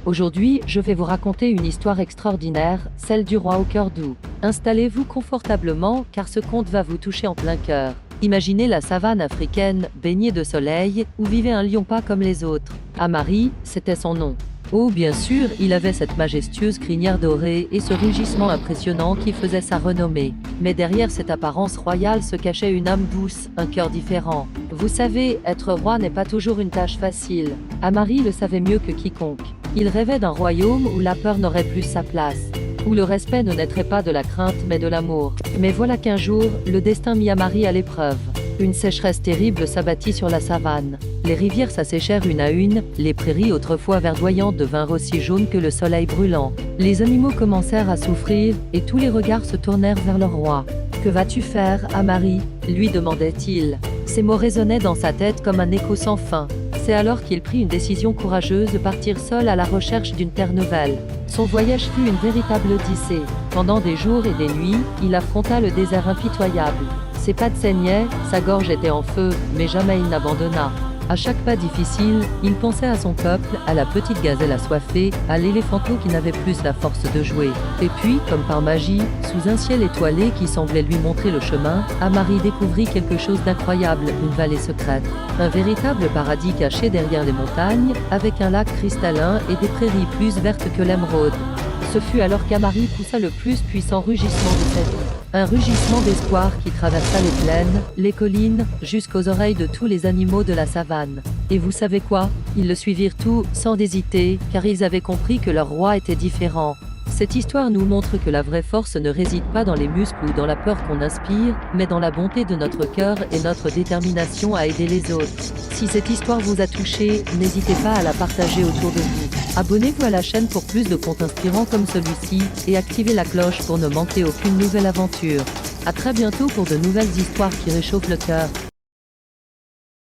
Aujourd'hui, je vais vous raconter une histoire extraordinaire, celle du roi au cœur doux. Installez-vous confortablement, car ce conte va vous toucher en plein cœur. Imaginez la savane africaine, baignée de soleil, où vivait un lion pas comme les autres. Amari, c'était son nom. Oh, bien sûr, il avait cette majestueuse crinière dorée et ce rugissement impressionnant qui faisait sa renommée. Mais derrière cette apparence royale se cachait une âme douce, un cœur différent. Vous savez, être roi n'est pas toujours une tâche facile. Amari le savait mieux que quiconque. Il rêvait d'un royaume où la peur n'aurait plus sa place, où le respect ne naîtrait pas de la crainte mais de l'amour. Mais voilà qu'un jour, le destin mit Amari à l'épreuve. Une sécheresse terrible s'abattit sur la savane. Les rivières s'asséchèrent une à une, les prairies autrefois verdoyantes devinrent aussi jaunes que le soleil brûlant. Les animaux commencèrent à souffrir, et tous les regards se tournèrent vers leur roi. « Que vas-tu faire, Amari ?» lui demandait-il. Ces mots résonnaient dans sa tête comme un écho sans fin. C'est alors qu'il prit une décision courageuse de partir seul à la recherche d'une terre nouvelle. Son voyage fut une véritable odyssée. Pendant des jours et des nuits, il affronta le désert impitoyable. Ses pattes saignaient, sa gorge était en feu, mais jamais il n'abandonna. À chaque pas difficile, il pensait à son peuple, à la petite gazelle assoiffée, à l'éléphanteau qui n'avait plus la force de jouer. Et puis, comme par magie, sous un ciel étoilé qui semblait lui montrer le chemin, Amari découvrit quelque chose d'incroyable, une vallée secrète. Un véritable paradis caché derrière les montagnes, avec un lac cristallin et des prairies plus vertes que l'émeraude. Ce fut alors qu'Amari poussa le plus puissant rugissement de sa vie. Un rugissement d'espoir qui traversa les plaines, les collines, jusqu'aux oreilles de tous les animaux de la savane. Et vous savez quoi? Ils le suivirent tous, sans hésiter, car ils avaient compris que leur roi était différent. Cette histoire nous montre que la vraie force ne réside pas dans les muscles ou dans la peur qu'on inspire, mais dans la bonté de notre cœur et notre détermination à aider les autres. Si cette histoire vous a touché, n'hésitez pas à la partager autour de vous. Abonnez-vous à la chaîne pour plus de contes inspirants comme celui-ci, et activez la cloche pour ne manquer aucune nouvelle aventure. À très bientôt pour de nouvelles histoires qui réchauffent le cœur.